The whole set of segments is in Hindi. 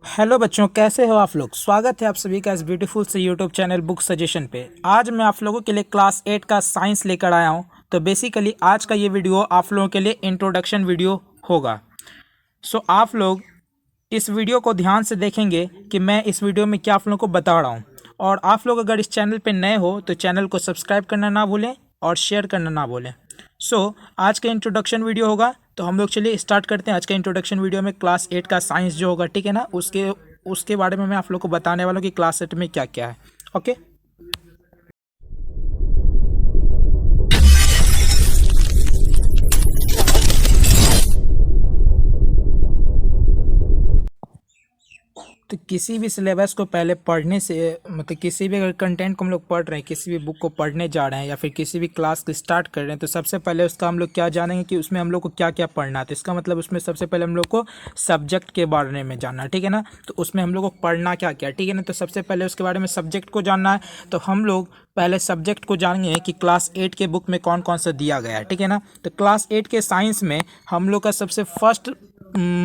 हेलो बच्चों, कैसे हो आप लोग। स्वागत है आप सभी का इस ब्यूटीफुल से यूट्यूब चैनल बुक सजेशन पे। आज मैं आप लोगों के लिए क्लास 8 का साइंस लेकर आया हूँ। तो बेसिकली आज का ये वीडियो आप लोगों के लिए इंट्रोडक्शन वीडियो होगा। सो आप लोग इस वीडियो को ध्यान से देखेंगे कि मैं इस वीडियो में क्या आप लोगों को बता रहा हूँ। और आप लोग अगर इस चैनल पे नए हो तो चैनल को सब्सक्राइब करना ना भूलें और शेयर करना ना भूलें। आज का इंट्रोडक्शन वीडियो होगा। तो हम लोग चलिए स्टार्ट करते हैं। आज का इंट्रोडक्शन वीडियो में क्लास 8 का साइंस जो होगा, ठीक है ना, उसके बारे में मैं आप लोग को बताने वाला हूँ कि क्लास 8 में क्या क्या है। ओके। तो किसी भी सिलेबस को पहले पढ़ने से मतलब किसी भी अगर कंटेंट को हम लोग पढ़ रहे हैं, किसी भी बुक को पढ़ने जा रहे हैं या फिर किसी भी क्लास को स्टार्ट कर रहे हैं, तो सबसे पहले उसका हम लोग क्या जानेंगे कि उसमें हम लोग को क्या क्या पढ़ना है। तो इसका मतलब उसमें सबसे पहले हम लोग को सब्जेक्ट के बारे में जानना है, ठीक है ना। तो उसमें हम लोग को पढ़ना क्या क्या, ठीक है ना। तो सबसे पहले उसके बारे में सब्जेक्ट को जानना है। तो हम लोग पहले सब्जेक्ट को जानेंगे कि क्लास 8 के बुक में कौन कौन सा दिया गया है, ठीक है ना। तो क्लास 8 के साइंस में हम लोग का सबसे फर्स्ट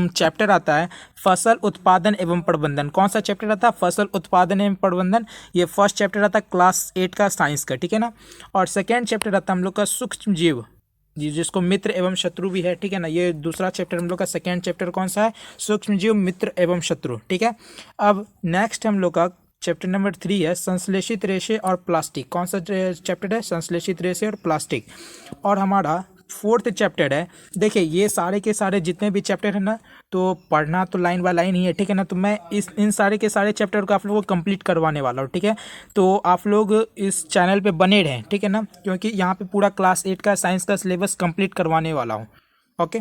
चैप्टर आता है फसल उत्पादन एवं प्रबंधन। कौन सा चैप्टर आता है? फसल उत्पादन एवं प्रबंधन। ये फर्स्ट चैप्टर आता है क्लास 8 का साइंस का, ठीक है ना। और सेकेंड चैप्टर आता है हम लोग का सूक्ष्म जीव जी, जिसको मित्र एवं शत्रु भी है, ठीक है ना। ये दूसरा चैप्टर हम लोग का सेकेंड चैप्टर कौन सा है? सूक्ष्म जीव, मित्र एवं शत्रु, ठीक है। अब नेक्स्ट हम लोग का चैप्टर नंबर 3 है संश्लेषित रेशे और प्लास्टिक। कौन सा चैप्टर है? संश्लेषित रेशे और प्लास्टिक। और हमारा फोर्थ चैप्टर है, देखिए ये सारे के सारे जितने भी चैप्टर है ना, तो पढ़ना तो लाइन बाय लाइन ही है, ठीक है ना। तो मैं इन सारे के सारे चैप्टर को आप लोगों को कंप्लीट करवाने वाला हूँ, ठीक है। तो आप लोग इस चैनल पे बने रहें, ठीक है ना, क्योंकि यहाँ पे पूरा क्लास 8 का साइंस का सिलेबस कंप्लीट करवाने वाला हूँ। ओके।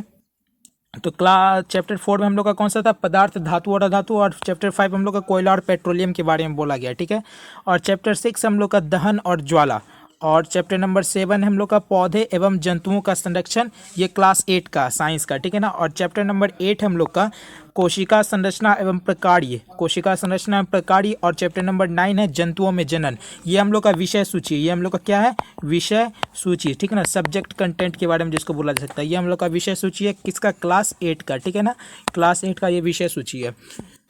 तो क्लास चैप्टर 4 में हम लोग का कौन सा था? पदार्थ, धातु और अधातु। और चैप्टर 5 हम लोग का कोयला और पेट्रोलियम के बारे में बोला गया, ठीक है। और चैप्टर 6 हम लोग का दहन और ज्वाला। और चैप्टर नंबर 7 हम लोग का पौधे एवं जंतुओं का संरक्षण। ये क्लास 8 का साइंस का, ठीक है ना। और चैप्टर नंबर 8 हम लोग का कोशिका संरचना एवं प्रकार्य, कोशिका संरचना एवं प्रकार्य। और चैप्टर नंबर 9 है जंतुओं में जनन। ये हम लोग का विषय सूची, ये हम लोग का क्या है? विषय सूची, ठीक है ना। सब्जेक्ट कंटेंट के बारे में जिसको बोला जा सकता है, ये हम लोग का विषय सूची है। किसका? क्लास 8 का, ठीक है ना। क्लास 8 का ये विषय सूची है।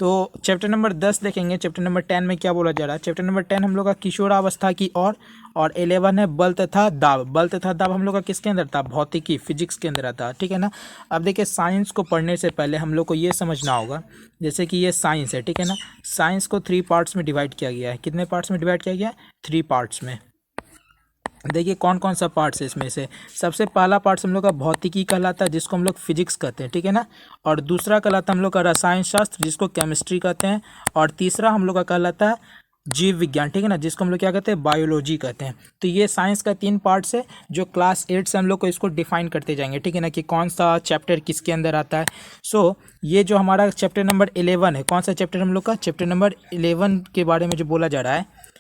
तो चैप्टर नंबर 10 देखेंगे। चैप्टर नंबर 10 में क्या बोला जा रहा है? चैप्टर नंबर 10 हम लोग का किशोरावस्था की और 11 है बल तथा दाब। बल तथा दाब हम लोग का किसके अंदर था? भौतिकी, फिजिक्स के अंदर आता है, ठीक है ना। अब देखिए साइंस को पढ़ने से पहले हम लोग को ये समझना होगा, जैसे कि ये साइंस है, ठीक है ना। साइंस को 3 पार्ट्स में डिवाइड किया गया है। कितने पार्ट्स में डिवाइड किया गया है? 3 पार्ट्स में। देखिए कौन कौन सा पार्ट्स है इसमें से। सबसे पहला पार्ट्स हम लोग का भौतिकी कहलाता है, जिसको हम लोग फिजिक्स कहते हैं, ठीक है ना। और दूसरा कहलाता है हम लोग का रसायन शास्त्र, जिसको केमिस्ट्री कहते हैं। और तीसरा हम लोग का कहलाता है जीव विज्ञान, ठीक है ना, जिसको हम लोग क्या कहते हैं? बायोलॉजी कहते हैं। तो ये साइंस का 3 पार्ट्स है, जो क्लास 8 से हम लोग को इसको डिफाइन करते जाएंगे, ठीक है ना, कि कौन सा चैप्टर किसके अंदर आता है। ये जो हमारा चैप्टर नंबर 11 है, कौन सा चैप्टर हम लोग का? चैप्टर नंबर 11 के बारे में जो बोला जा रहा है,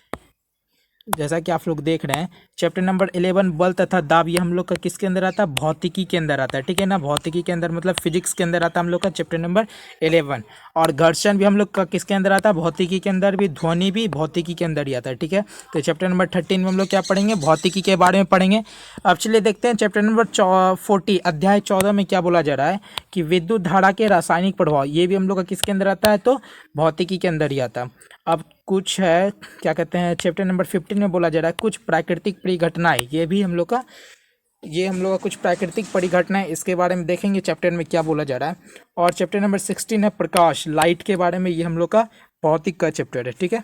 जैसा कि आप लोग देख रहे हैं, चैप्टर नंबर 11 बल तथा दाब, ये हम लोग का किसके अंदर आता है? भौतिकी के अंदर आता है, ठीक है ना। भौतिकी के अंदर मतलब फिजिक्स के अंदर आता है हम लोग का चैप्टर नंबर 11। और घर्षण भी हम लोग का किसके अंदर आता है? भौतिकी के अंदर भी। ध्वनि भी भौतिकी के अंदर ही आता है, ठीक है। तो चैप्टर नंबर 13 में हम लोग क्या पढ़ेंगे? भौतिकी के बारे में पढ़ेंगे। अब चलिए देखते हैं चैप्टर नंबर 40 अध्याय 14 में क्या बोला जा रहा है कि विद्युत धारा के रासायनिक प्रभाव। ये भी हम लोग का किसके अंदर आता है? तो भौतिकी के अंदर ही आता है। अब कुछ है क्या कहते हैं, चैप्टर नंबर 15 में बोला जा रहा है कुछ प्राकृतिक परिघटनाएं। ये भी हम लोग का कुछ प्राकृतिक परिघटनाएं, इसके बारे में देखेंगे चैप्टर में क्या बोला जा रहा है। और चैप्टर नंबर 16 है प्रकाश, लाइट के बारे में। ये हम लोग का भौतिक का चैप्टर है, ठीक है।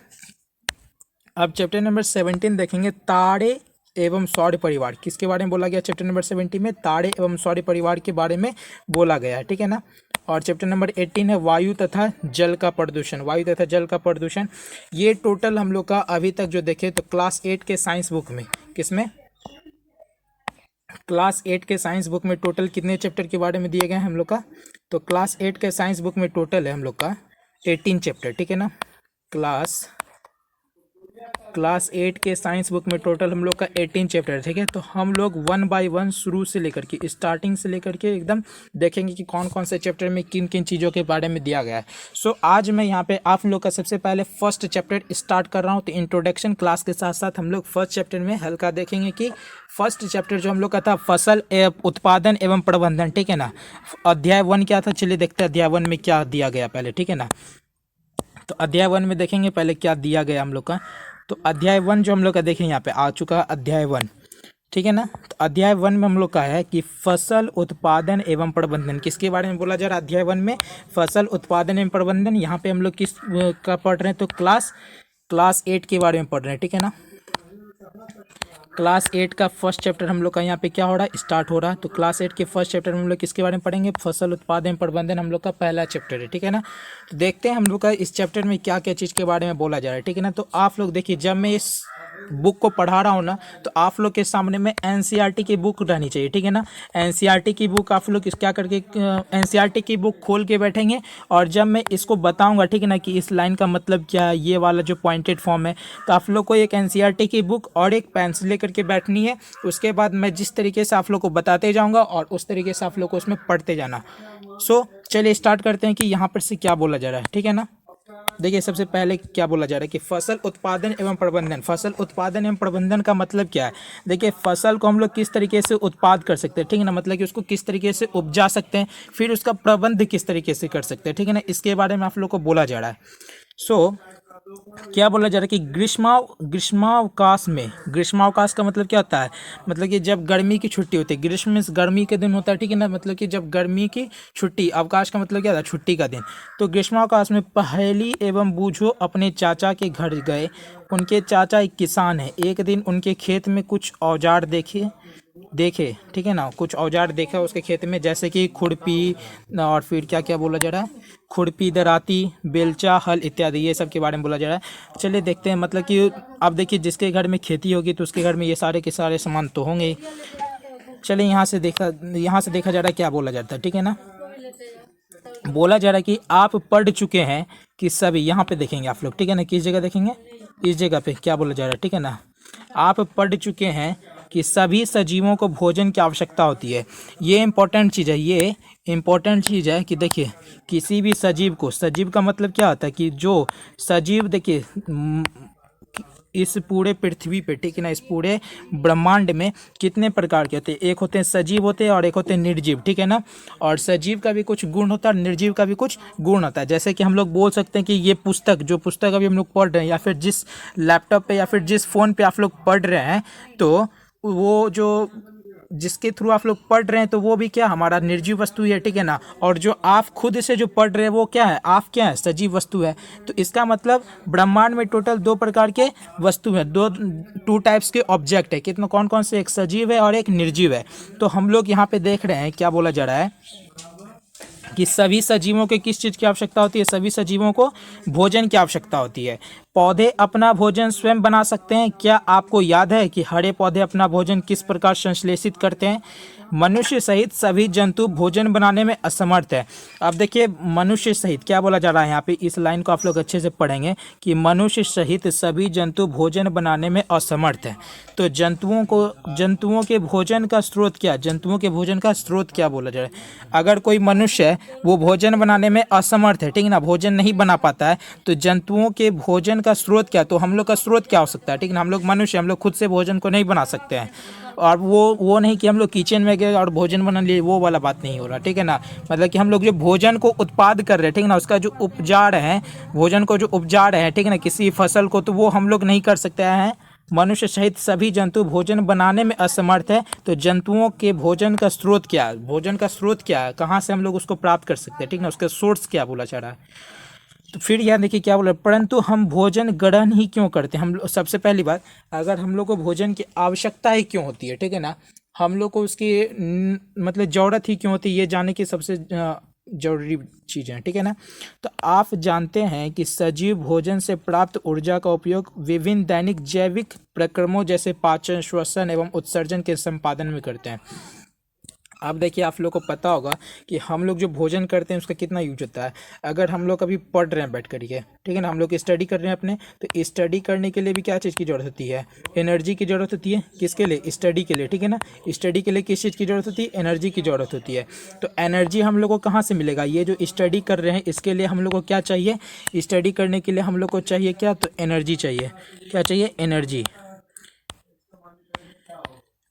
अब चैप्टर नंबर 17 देखेंगे तारे एवं सौर परिवार। किसके बारे में बोला गया? चैप्टर नंबर 17 में तारे एवं सौर परिवार के बारे में बोला गया है, ठीक है ना। और चैप्टर नंबर 18 है वायु तथा जल का प्रदूषण। वायु तथा जल का प्रदूषण, ये टोटल हम लोग का अभी तक जो देखे तो क्लास 8 के साइंस बुक में, किसमें? क्लास 8 के साइंस बुक में टोटल कितने चैप्टर के बारे में दिए गए हैं हम लोग का? तो क्लास 8 के साइंस बुक में टोटल है हम लोग का 18 चैप्टर, ठीक है ना। क्लास 8 के साइंस बुक में टोटल हम लोग का 18 चैप्टर, ठीक है। तो हम लोग 1 बाय 1 शुरू से लेकर के, स्टार्टिंग से लेकर के एकदम देखेंगे कि कौन कौन से चैप्टर में किन किन चीज़ों के बारे में दिया गया है। आज मैं यहाँ पे आप लोग का सबसे पहले फर्स्ट चैप्टर स्टार्ट कर रहा हूँ। तो इंट्रोडक्शन क्लास के साथ साथ हम लोग फर्स्ट चैप्टर में हल्का देखेंगे कि फर्स्ट चैप्टर जो हम लोग का था फसल उत्पादन एवं प्रबंधन, ठीक है ना। अध्याय 1 क्या था? चलिए देखते हैं अध्याय 1 में क्या दिया गया पहले, ठीक है ना। तो अध्याय 1 में देखेंगे पहले क्या दिया गया हम लोग का। तो अध्याय 1 जो हम लोग का देखें यहाँ पे आ चुका है अध्याय 1, ठीक है ना। तो अध्याय 1 में हम लोग का है कि फसल उत्पादन एवं प्रबंधन, किसके बारे में बोला जा रहा है अध्याय 1 में? फसल उत्पादन एवं प्रबंधन। यहाँ पे हम लोग किस का पढ़ रहे हैं? तो क्लास 8 के बारे में पढ़ रहे हैं, ठीक है ना। क्लास 8 का फर्स्ट चैप्टर हम लोग का यहाँ पे क्या हो रहा है? स्टार्ट हो रहा है। तो क्लास 8 के फर्स्ट चैप्टर में हम लोग किसके बारे में पढ़ेंगे? फसल उत्पादन प्रबंधन हम लोग का पहला चैप्टर है, ठीक है ना। तो देखते हैं हम लोग का इस चैप्टर में क्या क्या चीज़ के बारे में बोला जा रहा है, ठीक है ना। तो आप लोग देखिए, जब मैं इस बुक को पढ़ा रहा हूँ ना, तो आप लोग के सामने में एनसीईआरटी की बुक रहनी चाहिए, ठीक है ना। एनसीईआरटी की बुक आप लोग क्या करके एनसीईआरटी की बुक खोल के बैठेंगे, और जब मैं इसको बताऊंगा, ठीक है ना, कि इस लाइन का मतलब क्या है, ये वाला जो पॉइंटेड फॉर्म है, तो आप लोग को एक एनसीईआरटी की बुक और एक पेंसिल लेकर के बैठनी है। उसके बाद मैं जिस तरीके से आप लोग को बताते जाऊँगा और उस तरीके से आप लोग को उसमें पढ़ते जाना। सो चलिए स्टार्ट करते हैं कि यहाँ पर से क्या बोला जा रहा है, ठीक है ना। देखिए, सबसे पहले क्या बोला जा रहा है कि फसल उत्पादन एवं प्रबंधन। फसल उत्पादन एवं प्रबंधन का मतलब क्या है? देखिए, फसल को हम लोग किस तरीके से उत्पाद कर सकते हैं, ठीक है ना, मतलब कि उसको किस तरीके से उपजा सकते हैं, फिर उसका प्रबंध किस तरीके से कर सकते हैं, ठीक है ना, इसके बारे में आप लोग को बोला जा रहा है। सो क्या बोला जा रहा है कि ग्रीष्मावकाश में, ग्रीष्मावकाश का मतलब क्या होता है? मतलब कि जब गर्मी की छुट्टी होती है, ग्रीष्म में गर्मी के दिन होता है, ठीक है ना, मतलब कि जब गर्मी की छुट्टी, अवकाश का मतलब क्या था? छुट्टी का दिन। तो ग्रीष्मावकाश में पहेली एवं बूझो अपने चाचा के घर गए। उनके चाचा एक किसान है। एक दिन उनके खेत में कुछ औजार देखे, ठीक है ना, कुछ औजार देखा उसके खेत में, जैसे कि खुरपी, और फिर क्या क्या बोला जा रहा है? खुरपी, दराती, बेलचा, हल इत्यादि, ये सब के बारे में बोला जा रहा है। चलिए देखते हैं, मतलब कि अब देखिए, जिसके घर में खेती होगी तो उसके घर में ये सारे के सारे सामान तो होंगे ही। चलिए यहाँ से देखा जा रहा है क्या बोला जाता है, ठीक है ना। बोला जा रहा है कि आप पढ़ चुके हैं कि सभी, यहाँ पे देखेंगे आप लोग, ठीक है ना, किस जगह देखेंगे? इस जगह पे क्या बोला जा रहा है, ठीक है ना। आप पढ़ चुके हैं कि सभी सजीवों को भोजन की आवश्यकता होती है। ये इंपॉर्टेंट चीज़ है, ये इंपॉर्टेंट चीज़ है कि देखिए, किसी भी सजीव को, सजीव का मतलब क्या होता है कि जो सजीव, देखिए इस पूरे पृथ्वी पे, ठीक है ना, इस पूरे ब्रह्मांड में कितने प्रकार के होते हैं? एक होते हैं सजीव होते हैं और एक होते हैं निर्जीव, ठीक है ना। और सजीव का भी कुछ गुण होता है और निर्जीव का भी कुछ गुण होता है। जैसे कि हम लोग बोल सकते हैं कि ये पुस्तक, जो पुस्तक अभी हम लोग पढ़ रहे हैं, या फिर जिस लैपटॉप पे या फिर जिस फ़ोन पे आप लोग पढ़ रहे हैं, तो वो जो जिसके थ्रू आप लोग पढ़ रहे हैं, तो वो भी क्या, हमारा निर्जीव वस्तु है, ठीक है ना। और जो आप खुद से जो पढ़ रहे हैं वो क्या है? आप क्या है? सजीव वस्तु है। तो इसका मतलब ब्रह्मांड में टोटल 2 प्रकार के वस्तु हैं, टू टाइप्स के ऑब्जेक्ट है। कितना, कौन कौन से? एक सजीव है और एक निर्जीव है। तो हम लोग यहाँ पे देख रहे हैं क्या बोला जा रहा है कि सभी सजीवों को किस चीज़ की आवश्यकता होती है? सभी सजीवों को भोजन की आवश्यकता होती है। पौधे अपना भोजन स्वयं बना सकते हैं। क्या आपको याद है कि हरे पौधे अपना भोजन किस प्रकार संश्लेषित करते हैं? मनुष्य सहित सभी जंतु भोजन बनाने में असमर्थ है। अब देखिए, मनुष्य सहित क्या बोला जा रहा है यहाँ पे, इस लाइन को आप लोग अच्छे से पढ़ेंगे कि मनुष्य सहित सभी जंतु भोजन बनाने में असमर्थ है। तो जंतुओं के भोजन का स्रोत क्या? जंतुओं के भोजन का स्रोत क्या बोला जा रहा है? अगर कोई मनुष्य है, वो भोजन बनाने में असमर्थ है, ठीक है ना, भोजन नहीं बना पाता है, तो जंतुओं के भोजन का स्रोत क्या? तो हम लोग का स्रोत क्या हो सकता है, ठीक है ना। हम लोग मनुष्य, हम लोग खुद से भोजन को नहीं बना सकते हैं। और वो नहीं कि हम लोग किचन में गए और भोजन बना लिए, वो वाला बात नहीं हो रहा, ठीक है ना। मतलब कि हम लोग जो भोजन को उत्पाद कर रहे हैं, ठीक है ना, उसका जो उपजा रहे हैं, भोजन को जो उपजा रहे हैं, ठीक है ना, किसी फसल को, तो वो हम लोग नहीं कर सकते हैं। मनुष्य सहित सभी जंतु भोजन बनाने में असमर्थ है। तो जंतुओं के भोजन का स्रोत क्या है? भोजन का स्रोत क्या है? कहाँ से हम लोग उसको प्राप्त कर सकते हैं, ठीक है ना, उसका सोर्स क्या बोला जा रहा है। तो फिर यहाँ देखिए क्या बोला, परंतु हम भोजन ग्रहण ही क्यों करते हैं? सबसे पहली बात, अगर हम लोग को भोजन की आवश्यकता ही क्यों होती है, ठीक है ना, हम लोग को उसकी मतलब ज़रूरत ही क्यों होती है, ये जानने की सबसे जरूरी चीज़ें हैं, ठीक है ना। तो आप जानते हैं कि सजीव भोजन से प्राप्त ऊर्जा का उपयोग विभिन्न दैनिक जैविक प्रक्रमों जैसे पाचन, श्वसन एवं उत्सर्जन के संपादन में करते हैं। अब देखिए, आप लोग को पता होगा कि हम लोग जो भोजन करते हैं उसका कितना यूज होता है। अगर हम लोग अभी पढ़ रहे हैं बैठ करके, ठीक है ना, हम लोग स्टडी कर रहे हैं अपने, तो स्टडी करने के लिए भी क्या चीज़ की ज़रूरत होती है? एनर्जी की ज़रूरत होती है। किसके लिए? स्टडी के लिए, ठीक है ना। स्टडी के लिए किस चीज़ की ज़रूरत होती है? एनर्जी की ज़रूरत होती है। तो एनर्जी हम लोग को कहाँ से मिलेगा? ये जो स्टडी कर रहे हैं इसके लिए हम लोग को क्या चाहिए? स्टडी करने के लिए हम लोग को चाहिए क्या? तो एनर्जी चाहिए। क्या चाहिए? एनर्जी।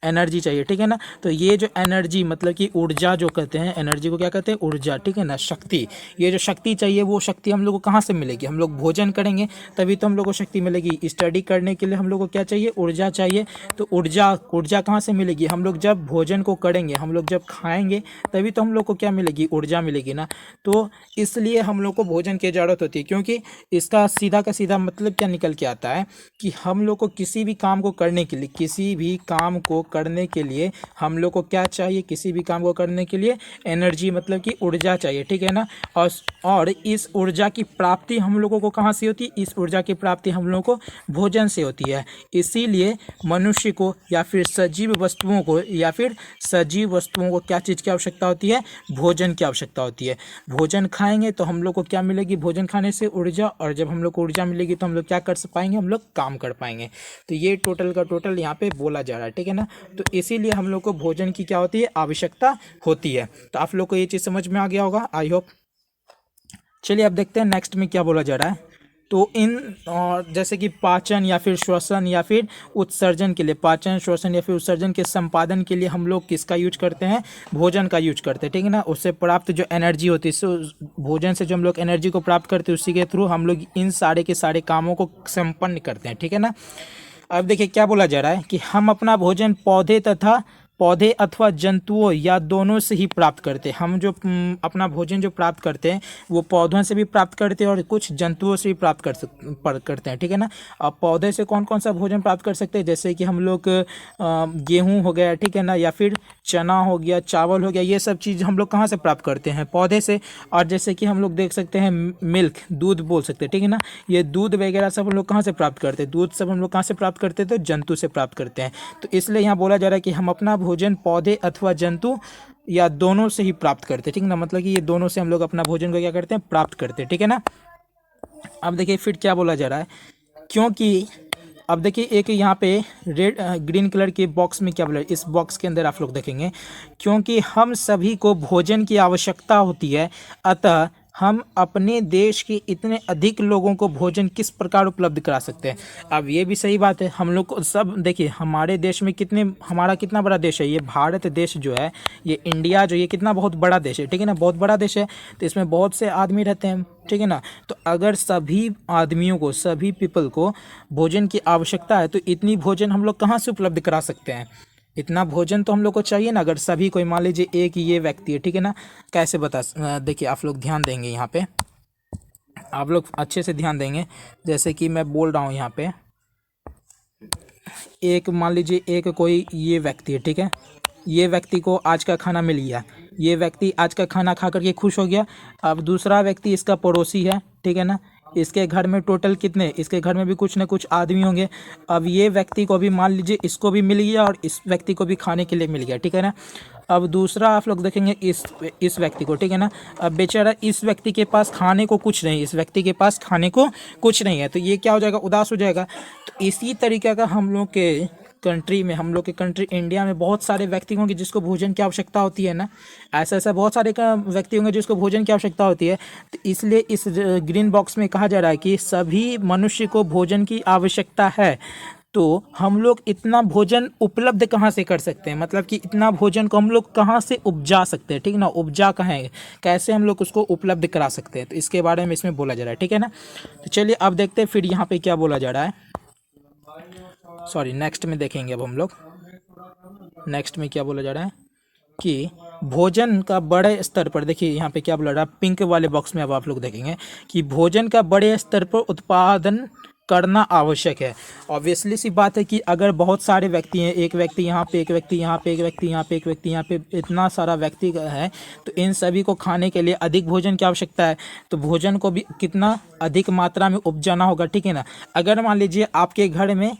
एनर्जी चाहिए, ठीक है ना। तो ये जो एनर्जी मतलब कि ऊर्जा जो कहते हैं, एनर्जी को क्या कहते हैं, ऊर्जा, ठीक है ना, शक्ति। ये जो शक्ति चाहिए वो शक्ति हम लोग को कहाँ से मिलेगी, हम लोग भोजन करेंगे तभी तो हम लोग को शक्ति मिलेगी। स्टडी करने के लिए हम लोग को क्या चाहिए, ऊर्जा चाहिए। तो ऊर्जा ऊर्जा कहाँ से मिलेगी, हम लोग जब भोजन को करेंगे, हम लोग जब खाएंगे तभी तो हम लोग को क्या मिलेगी, ऊर्जा मिलेगी ना। तो इसलिए हम लोग को भोजन की ज़रूरत होती है, क्योंकि इसका सीधा का सीधा मतलब क्या निकल के आता है कि हम लोग को किसी भी काम को करने के लिए, किसी भी काम को करने के लिए हम लोग को क्या चाहिए, किसी भी काम को करने के लिए एनर्जी मतलब कि ऊर्जा चाहिए, ठीक है ना। और इस ऊर्जा की प्राप्ति हम लोगों को कहाँ से होती है, इस ऊर्जा की प्राप्ति हम लोगों को भोजन से होती है। इसीलिए मनुष्य को या फिर सजीव वस्तुओं को क्या चीज़ की आवश्यकता होती है, भोजन की आवश्यकता होती है। भोजन खाएंगे तो हम लोग को क्या मिलेगी, भोजन खाने से ऊर्जा, और जब हम लोग को ऊर्जा मिलेगी तो हम लोग क्या कर पाएंगे, हम लोग काम कर पाएंगे। तो ये टोटल का टोटल यहाँ पे बोला जा रहा है, ठीक है ना। तो इसीलिए हम लोग को भोजन की क्या होती है, आवश्यकता होती है। तो आप लोग को ये चीज़ समझ में आ गया होगा, आई होप। चलिए अब देखते हैं नेक्स्ट में क्या बोला जा रहा है। तो इन और जैसे कि पाचन या फिर श्वसन या फिर उत्सर्जन के लिए, पाचन श्वसन या फिर उत्सर्जन के संपादन के लिए हम लोग किसका यूज करते हैं, भोजन का यूज करते हैं, ठीक है ना। उससे प्राप्त जो एनर्जी होती है, भोजन से जो हम लोग एनर्जी को प्राप्त करते हैं, उसी के थ्रू हम लोग इन सारे के सारे कामों को संपन्न करते हैं, ठीक है ना। अब देखिए क्या बोला जा रहा है कि हम अपना भोजन पौधे अथवा जंतुओं या दोनों से ही प्राप्त करते हैं। हम जो अपना भोजन जो प्राप्त करते हैं वो पौधों से भी प्राप्त करते हैं और कुछ जंतुओं से भी प्राप्त करते हैं, ठीक है ना। अब पौधे से कौन कौन सा भोजन प्राप्त कर सकते हैं, जैसे कि हम लोग गेहूँ हो गया, ठीक है ना, या फिर चना हो गया, चावल हो गया, ये सब चीज़ हम लोग कहाँ से प्राप्त करते हैं, पौधे से। और जैसे कि हम लोग देख सकते हैं मिल्क, दूध बोल सकते हैं, ठीक है ना। ये दूध वगैरह सब हम लोग कहाँ से प्राप्त करते हैं, दूध सब हम लोग कहाँ से प्राप्त करते हैं, तो जंतु से प्राप्त करते हैं। तो इसलिए यहाँ बोला जा रहा है कि हम अपना भोजन पौधे अथवा जंतु या दोनों से ही प्राप्त करते हैं, ठीक है ना। मतलब कि ये दोनों से हम लोग अपना भोजन को क्या करते हैं, प्राप्त करते हैं, ठीक है ना। अब देखिए फिर क्या बोला जा रहा है, क्योंकि अब देखिए एक यहाँ पे रेड ग्रीन कलर के बॉक्स में क्या बोला है, इस बॉक्स के अंदर आप लोग देखेंगे, क्योंकि हम सभी को भोजन की आवश्यकता होती है, अतः हम अपने देश के इतने अधिक लोगों को भोजन किस प्रकार उपलब्ध करा सकते हैं। अब ये भी सही बात है, हम लोग को सब देखिए हमारे देश में हमारा कितना बड़ा देश है, ये भारत देश जो है, ये इंडिया जो, ये कितना बहुत बड़ा देश है, ठीक है ना, बहुत बड़ा देश है। तो इसमें बहुत से आदमी रहते हैं, ठीक है ना। तो अगर सभी आदमियों को, सभी पीपल को भोजन की आवश्यकता है तो इतनी भोजन हम लोग कहाँ से उपलब्ध करा सकते हैं, इतना भोजन तो हम लोग को चाहिए ना। अगर सभी कोई, मान लीजिए एक ये व्यक्ति है, ठीक है ना, कैसे देखिए आप लोग ध्यान देंगे यहाँ पे, आप लोग अच्छे से ध्यान देंगे। जैसे कि मैं बोल रहा हूँ यहाँ पे, एक मान लीजिए एक कोई ये व्यक्ति है, ठीक है, ये व्यक्ति को आज का खाना मिल गया, ये व्यक्ति आज का खाना खा करके खुश हो गया। अब दूसरा व्यक्ति इसका पड़ोसी है, ठीक है ना, इसके घर में टोटल कितने, इसके घर में भी कुछ न कुछ आदमी होंगे। अब ये व्यक्ति को भी मान लीजिए इसको भी मिल गया और इस व्यक्ति को भी खाने के लिए मिल गया, ठीक है ना। अब दूसरा आप लोग देखेंगे इस व्यक्ति को, ठीक है ना। अब बेचारा इस व्यक्ति के पास खाने को कुछ नहीं, इस व्यक्ति के पास खाने को कुछ नहीं है, तो ये क्या हो जाएगा, उदास हो जाएगा। तो इसी तरीके का हम लोग के कंट्री इंडिया में बहुत सारे व्यक्ति होंगे जिसको भोजन की आवश्यकता होती है ना। ऐसा बहुत सारे व्यक्ति होंगे जिसको भोजन की आवश्यकता होती है। तो इसलिए इस ग्रीन बॉक्स में कहा जा रहा है कि सभी मनुष्य को भोजन की आवश्यकता है। तो हम लोग इतना भोजन उपलब्ध कहाँ से कर सकते हैं, मतलब कि इतना भोजन को हम लोग कहाँ से उपजा सकते हैं, ठीक ना, उपजा कहाँ है, कैसे हम लोग उसको उपलब्ध करा सकते हैं, तो इसके बारे में इसमें बोला जा रहा है, ठीक है ना। तो चलिए अब देखते हैं फिर यहाँ पे क्या बोला जा रहा है, सॉरी नेक्स्ट में देखेंगे। अब हम लोग नेक्स्ट में क्या बोला जा रहा है कि भोजन का बड़े स्तर पर, देखिए यहाँ पे क्या बोला रहा है, पिंक वाले बॉक्स में अब आप लोग देखेंगे कि भोजन का बड़े स्तर पर उत्पादन करना आवश्यक है। ऑब्वियसली सी बात है कि अगर बहुत सारे व्यक्ति हैं, एक व्यक्ति यहाँ पे, एक व्यक्ति यहाँ पे, एक व्यक्ति यहाँ पे, एक व्यक्ति यहाँ पे, इतना सारा व्यक्ति है, तो इन सभी को खाने के लिए अधिक भोजन की आवश्यकता है। तो भोजन को भी कितना अधिक मात्रा में उपजाना होगा, ठीक है ना। अगर मान लीजिए आपके घर में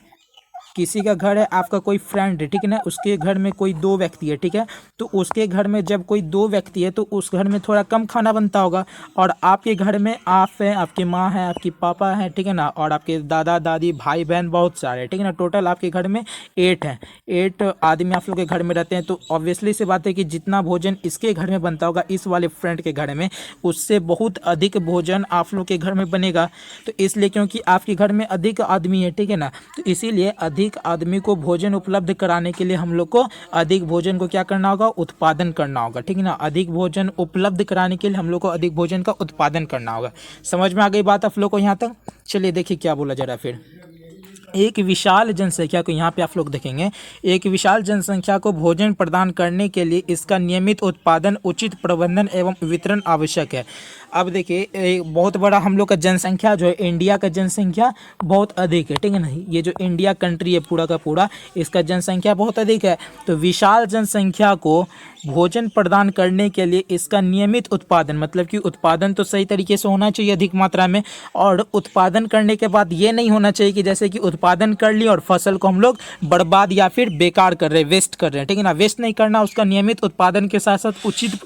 किसी का घर है, आपका कोई फ्रेंड है, ठीक है ना, उसके घर में कोई दो व्यक्ति है, ठीक है, तो उसके घर में जब कोई दो व्यक्ति है तो उस घर में थोड़ा कम खाना बनता होगा। और आपके घर में आप हैं, आपकी माँ है, आपकी पापा है, ठीक है ना, और आपके दादा दादी भाई बहन बहुत सारे, ठीक है ना, टोटल आपके घर में 8 हैं, 8 आदमी आप लोग के घर में रहते हैं। तो ऑब्वियसली सी बात है कि जितना भोजन इसके घर में बनता होगा इस वाले फ्रेंड के घर में, उससे बहुत अधिक भोजन आप लोग के घर में बनेगा। तो इसलिए क्योंकि आपके घर में अधिक आदमी है, ठीक है ना, तो इसीलिए अधिक अधिक आदमी को भोजन उपलब्ध कराने के लिए हम लोग को अधिक भोजन को क्या करना होगा, उत्पादन करना होगा, ठीक है ना। अधिक भोजन उपलब्ध कराने के लिए हम लोग को अधिक भोजन का उत्पादन करना होगा। समझ में आ गई बात आप लोग को यहाँ तक। चलिए देखिए क्या बोला जा रहा है फिर। एक विशाल जनसंख्या को, यहाँ पे आप लोग देखेंगे, एक विशाल जनसंख्या को भोजन प्रदान करने के लिए इसका नियमित उत्पादन, उचित प्रबंधन एवं वितरण आवश्यक है। अब देखिए एक बहुत बड़ा हम लोग का जनसंख्या जो है, इंडिया का जनसंख्या बहुत अधिक है, ठीक है ना। ये जो इंडिया कंट्री है पूरा का पूरा, इसका जनसंख्या बहुत अधिक है। तो विशाल जनसंख्या को भोजन प्रदान करने के लिए इसका नियमित उत्पादन, मतलब कि उत्पादन तो सही तरीके से होना चाहिए अधिक मात्रा में, और उत्पादन करने के बाद ये नहीं होना चाहिए कि जैसे कि उत्पादन कर लिया और फसल को हम लोग बर्बाद या फिर बेकार कर रहे हैं, वेस्ट कर रहे हैं, ठीक है ना। वेस्ट नहीं करना, उसका नियमित उत्पादन के साथ साथ उचित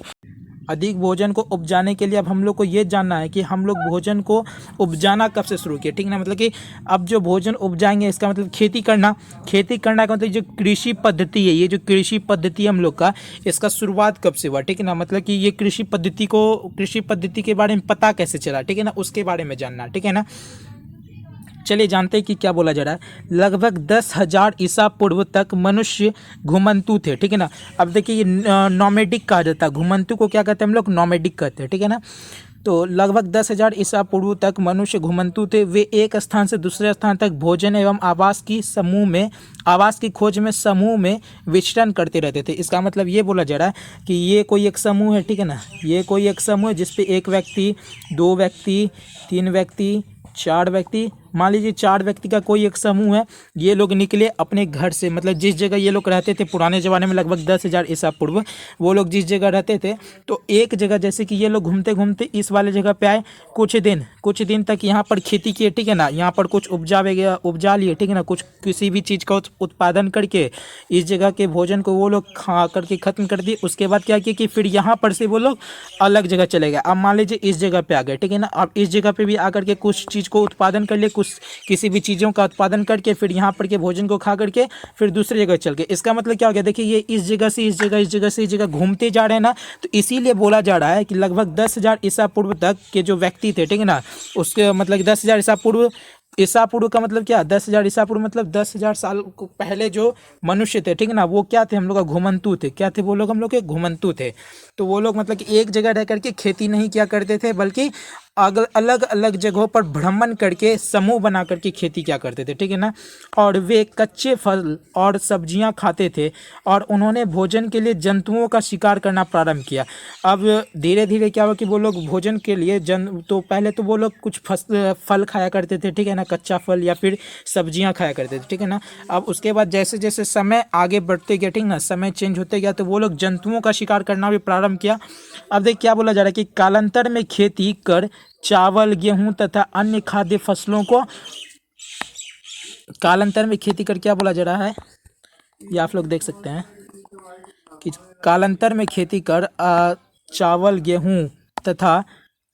अधिक भोजन को उपजाने के लिए अब हम लोग को ये जानना है कि हम लोग भोजन को उपजाना कब से शुरू किए, ठीक है ना। मतलब कि अब जो भोजन उपजाएंगे इसका मतलब खेती करना, खेती करना का मतलब जो कृषि पद्धति है, ये जो कृषि पद्धति है हम लोग का, इसका शुरुआत कब से हुआ, ठीक है ना। मतलब कि ये कृषि पद्धति के बारे में पता कैसे चला, ठीक है ना, उसके बारे में जानना, ठीक है ना। चलिए जानते हैं कि क्या बोला जा रहा है। लगभग 10,000 ईसा पूर्व तक मनुष्य घुमंतु थे, ठीक है ना। अब देखिए ये नॉमेडिक कहा जाता है, घुमंतु को क्या कहते हैं हम लोग, नॉमेडिक कहते हैं, ठीक है ना। तो लगभग 10,000 ईसा पूर्व तक मनुष्य घुमंतु थे। वे एक स्थान से दूसरे स्थान तक भोजन एवं आवास की खोज में समूह में विचरण करते रहते थे। इसका मतलब ये बोला जा रहा है कि ये कोई एक समूह है, ठीक है ना। ये कोई एक समूह है जिसपे एक व्यक्ति, दो व्यक्ति, तीन व्यक्ति, चार व्यक्ति, मान लीजिए 4 व्यक्ति का कोई एक समूह है। ये लोग निकले अपने घर से, मतलब जिस जगह ये लोग रहते थे पुराने ज़माने में, लगभग 10,000 ईसा पूर्व वो लोग जिस जगह रहते थे, तो एक जगह जैसे कि ये लोग घूमते घूमते इस वाले जगह पे आए, कुछ दिन तक यहाँ पर खेती किए, ठीक है ना। यहाँ पर कुछ उपजा लिए, ठीक है ना। कुछ किसी भी चीज़ का उत्पादन करके इस जगह के भोजन को वो लोग खा करके ख़त्म कर दिए। उसके बाद क्या किया कि फिर यहाँ पर से वो लोग अलग जगह चले गए। अब मान लीजिए इस जगह पे आ गए, ठीक है ना। अब इस जगह पे भी आकर के कुछ चीज़ को उत्पादन कर लिए, किसी भी चीज़ों का उत्पादन करके फिर यहाँ पर के भोजन को खा करके फिर दूसरी जगह चल गए। इसका मतलब क्या हो गया, देखिए ये इस जगह से इस जगह, इस जगह से इस जगह घूमते जा रहे हैं ना। तो इसीलिए बोला जा रहा है कि लगभग 10,000 ईसा पूर्व तक के जो व्यक्ति थे, ठीक है ना, उसके मतलब 10,000 ईसा पूर्व का मतलब क्या, 10,000 ईसा पूर्व मतलब 10,000 साल को पहले जो मनुष्य थे, ठीक है ना, वो क्या थे, हम लोग का घुमंतु थे। क्या थे वो लोग, हम लोग के घुमंतु थे। तो वो लोग मतलब कि एक जगह रह करके खेती नहीं किया करते थे, बल्कि अलग अलग जगहों पर भ्रमण करके समूह बना करके खेती किया करते थे, ठीक है ना। और वे कच्चे फल और सब्जियां खाते थे, और उन्होंने भोजन के लिए जंतुओं का शिकार करना प्रारंभ किया। अब धीरे धीरे क्या हुआ कि वो लोग भोजन के लिए तो पहले तो वो लोग कुछ फल खाया करते थे, ठीक है ना, कच्चा फल या फिर सब्जियां खाया करते थे, ठीक है ना। अब उसके बाद जैसे जैसे समय आगे बढ़ते गया, ठीक ना, समय चेंज होते गया, तो वो लोग जंतुओं का शिकार करना भी प्रारंभ किया। अब देख क्या बोला जा रहा है कि कालांतर में खेती कर चावल, गेहूं तथा अन्य खाद्य फसलों को, कालांतर में खेती कर क्या बोला जा रहा है, ये आप लोग देख सकते हैं कि कालांतर में खेती कर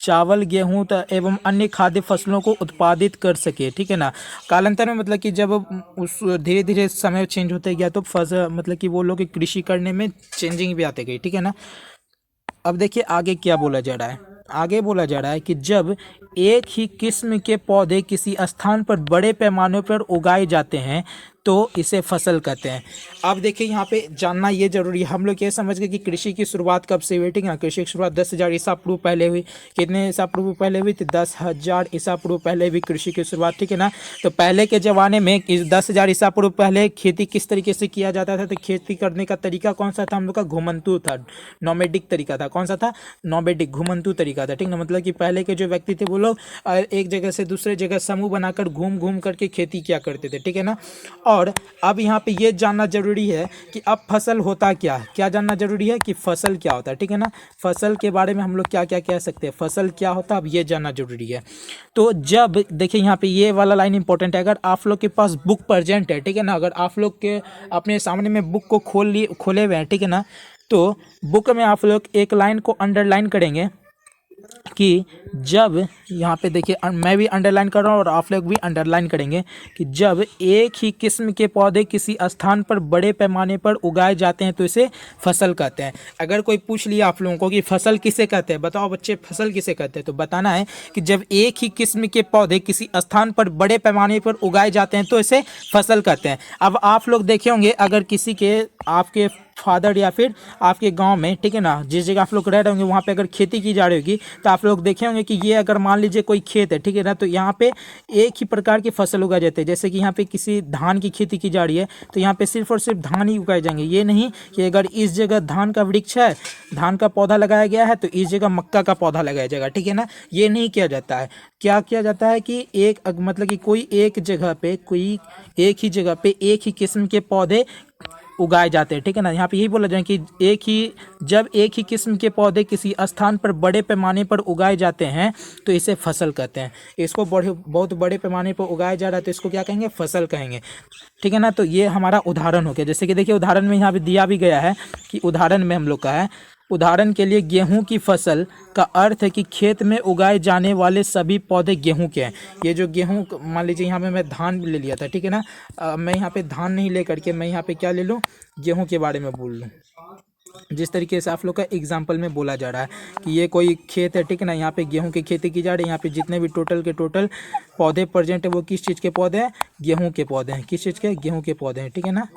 चावल गेहूं एवं अन्य खाद्य फसलों को उत्पादित कर सके, ठीक है ना। कालांतर में मतलब कि जब उस धीरे धीरे समय चेंज होते गया तो फसल मतलब कि वो लोग कृषि करने में चेंजिंग भी आते गई, ठीक है ना। अब देखिए आगे क्या बोला जा रहा है। आगे बोला जा रहा है कि जब एक ही किस्म के पौधे किसी स्थान पर बड़े पैमाने पर उगाए जाते हैं तो इसे फसल कहते हैं। अब देखिए यहाँ पे जानना ये जरूरी है, हम लोग ये समझ गए कि कृषि की शुरुआत कब से हुई, ठीक है ना। कृषि की शुरुआत 10,000 ईसा पूर्व पहले हुई। कितने ईसा पूर्व पहले हुई थी, 10,000 ईसा पूर्व पहले हुई कृषि की शुरुआत, ठीक है ना। तो पहले के ज़माने में 10,000 ईसा पूर्व पहले खेती किस तरीके से किया जाता था, तो खेती करने का तरीका कौन सा था, हम लोग का घुमंतु था, नॉमेडिक तरीका था। कौन सा था, नॉमेडिक, घुमंतु तरीका था, ठीक ना। मतलब कि पहले के जो व्यक्ति थे वो लोग एक जगह से दूसरे जगह समूह बनाकर घूम घूम करके खेती किया करते थे, ठीक है ना। और अब यहाँ पे ये जानना जरूरी है कि अब फसल होता क्या है, क्या जानना जरूरी है कि फसल क्या होता है, ठीक है ना। फसल के बारे में हम लोग क्या क्या कह सकते हैं, फसल क्या होता है, अब ये जानना जरूरी है। तो जब देखिए यहाँ पे ये वाला लाइन इंपॉर्टेंट है, अगर आप लोग के पास बुक प्रेजेंट है, ठीक है ना, अगर आप लोग के अपने सामने में बुक को खोले हुए हैं, ठीक है ना, तो बुक में आप लोग एक लाइन को अंडरलाइन करेंगे कि जब यहाँ पे देखिए मैं भी अंडरलाइन कर रहा हूँ और आप लोग भी अंडरलाइन करेंगे कि जब एक ही किस्म के पौधे किसी स्थान पर बड़े पैमाने पर उगाए जाते हैं तो इसे फसल कहते हैं। अगर कोई पूछ लिया आप लोगों को कि फसल किसे कहते हैं, बताओ बच्चे फसल किसे कहते हैं, तो बताना है कि जब एक ही किस्म के पौधे किसी स्थान पर बड़े पैमाने पर उगाए जाते हैं तो इसे फसल कहते हैं। अब आप लोग देखे होंगे अगर किसी के आपके फादर या फिर आपके गांव में, ठीक है ना, जिस जगह आप लोग रह रहे होंगे वहाँ पे अगर खेती की जा रही होगी तो आप लोग देखे होंगे कि ये अगर मान लीजिए कोई खेत है, ठीक है ना, तो यहाँ पे एक ही प्रकार की फसल उगाई जाती है। जैसे कि यहाँ पे किसी धान की खेती की जा रही है तो यहाँ पे सिर्फ और सिर्फ धान ही उगाए जाएंगे। ये नहीं कि अगर इस जगह धान का वृक्ष है, धान का पौधा लगाया गया है तो इस जगह मक्का का पौधा लगाया जाएगा, ठीक है ना, ये नहीं किया जाता है। क्या किया जाता है कि एक मतलब कि कोई एक जगह पे एक ही किस्म के पौधे उगाए जाते हैं, ठीक है ना। यहाँ पे यही बोला जाए कि जब एक ही किस्म के पौधे किसी स्थान पर बड़े पैमाने पर उगाए जाते हैं तो इसे फसल कहते हैं। इसको बहुत बड़े पैमाने पर उगाया जा रहा है तो इसको क्या कहेंगे, फसल कहेंगे, ठीक है ना। तो ये हमारा उदाहरण हो गया। जैसे कि देखिए उदाहरण में यहाँ पे दिया भी गया है कि उदाहरण में हम लोग का है, उदाहरण के लिए गेहूं की फसल का अर्थ है कि खेत में उगाए जाने वाले सभी पौधे गेहूं के हैं। ये जो गेहूं, मान लीजिए यहाँ पे मैं धान ले लिया था, ठीक है ना, मैं यहाँ पे धान नहीं ले करके मैं यहाँ पे क्या ले लूँ, गेहूं के बारे में बोल लूँ। जिस तरीके से आप लोग का एग्जाम्पल में बोला जा रहा है कि ये कोई खेत है, ठीक है ना, यहाँ पे गेहूं की खेती की जा रही है। यहाँ पे जितने भी टोटल पौधे प्रेजेंट है वो किस चीज़ के पौधे हैं, गेहूँ के पौधे हैं। किस चीज़ के, गेहूँ के पौधे हैं, ठीक है ना,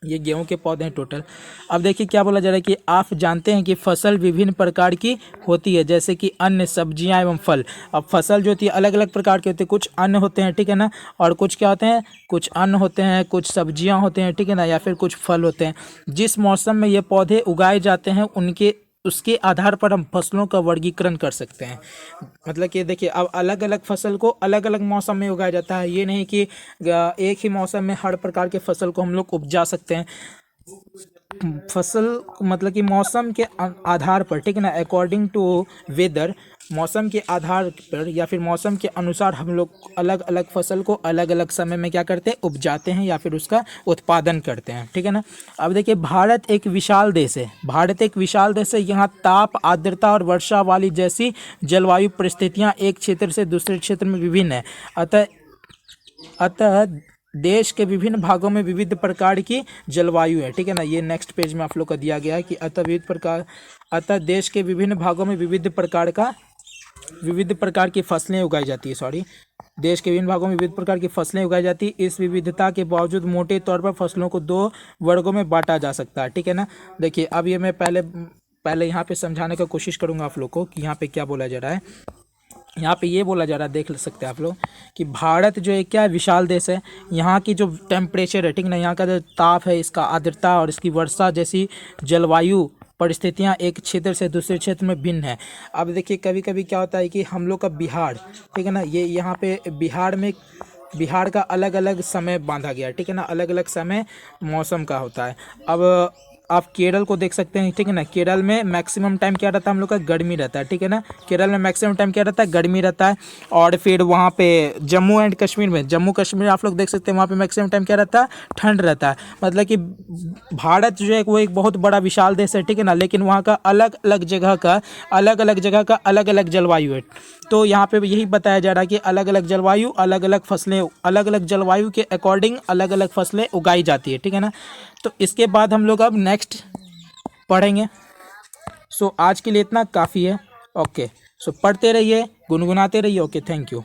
ये गेहूं के पौधे हैं टोटल। अब देखिए क्या बोला जा रहा है कि आप जानते हैं कि फसल विभिन्न प्रकार की होती है, जैसे कि अन्न, सब्जियां एवं फल। अब फसल जो होती है अलग अलग प्रकार की होती है, कुछ अन्न होते हैं, ठीक है ना, और कुछ क्या होते हैं, कुछ अन्न होते हैं, कुछ सब्जियां होते हैं, ठीक है ना, या फिर कुछ फल होते हैं। जिस मौसम में ये पौधे उगाए जाते हैं उसके आधार पर हम फसलों का वर्गीकरण कर सकते हैं। मतलब कि देखिए अब अलग अलग फसल को अलग अलग मौसम में उगाया जाता है। ये नहीं कि एक ही मौसम में हर प्रकार के फसल को हम लोग उपजा सकते हैं। फसल मतलब कि मौसम के आधार पर, ठीक है ना, अकॉर्डिंग टू वेदर, मौसम के आधार पर या फिर मौसम के अनुसार हम लोग अलग अलग फसल को अलग अलग समय में क्या करते हैं, उपजाते हैं या फिर उसका उत्पादन करते हैं, ठीक है ना। अब देखिए भारत एक विशाल देश है। यहाँ ताप, आर्द्रता और वर्षा वाली जैसी जलवायु परिस्थितियाँ एक क्षेत्र से दूसरे क्षेत्र में विभिन्न है। अतः देश के विभिन्न भागों में विविध प्रकार की जलवायु है, ठीक है ना। ये नेक्स्ट पेज में आप लोग का दिया गया है कि अतः देश के विभिन्न भागों में विविध प्रकार की फसलें उगाई जाती है। देश के विभिन्न भागों में विविध प्रकार की फसलें उगाई जाती है। इस विविधता के बावजूद मोटे तौर पर फसलों को 2 वर्गों में बांटा जा सकता है, ठीक है ना। देखिए अब ये मैं पहले यहाँ पे समझाने का कोशिश करूँगा आप लोग को कि यहाँ पे क्या बोला जा रहा है। यहाँ पे ये बोला जा रहा है, देख सकते हैं आप लोग कि भारत जो है क्या विशाल देश है। यहाँ की जो टेम्परेचर है, ठीक ना, यहाँ का जो ताप है, इसका आर्द्रता और इसकी वर्षा जैसी जलवायु परिस्थितियाँ एक क्षेत्र से दूसरे क्षेत्र में भिन्न है। अब देखिए कभी कभी क्या होता है कि हम लोग का बिहार, ठीक है ना, ये यहाँ पे बिहार का अलग अलग समय बांधा गया है, ठीक है ना, अलग अलग समय मौसम का होता है। अब आप केरल को देख सकते हैं, ठीक है ना, केरल में मैक्सिमम टाइम क्या रहता है, हम लोग का गर्मी रहता है, ठीक है ना, केरल में मैक्सिमम टाइम क्या रहता है, गर्मी रहता है। और फिर वहाँ पे जम्मू कश्मीर आप लोग देख सकते हैं, वहाँ पे मैक्सिमम टाइम क्या रहता है, ठंड रहता है। मतलब कि भारत जो है वो एक बहुत बड़ा विशाल देश है, ठीक है ना, लेकिन वहाँ का अलग अलग जगह का अलग अलग जलवायु है। तो यहाँ पे यही बताया जा रहा है कि अलग अलग जलवायु, अलग अलग फसलें, अलग अलग जलवायु के अकॉर्डिंग अलग अलग फसलें उगाई जाती है, ठीक है ना। तो इसके बाद हम लोग अब नेक्स्ट पढ़ेंगे। सो आज के लिए इतना काफ़ी है। ओके, सो पढ़ते रहिए, गुनगुनाते रहिए। Okay, thank you.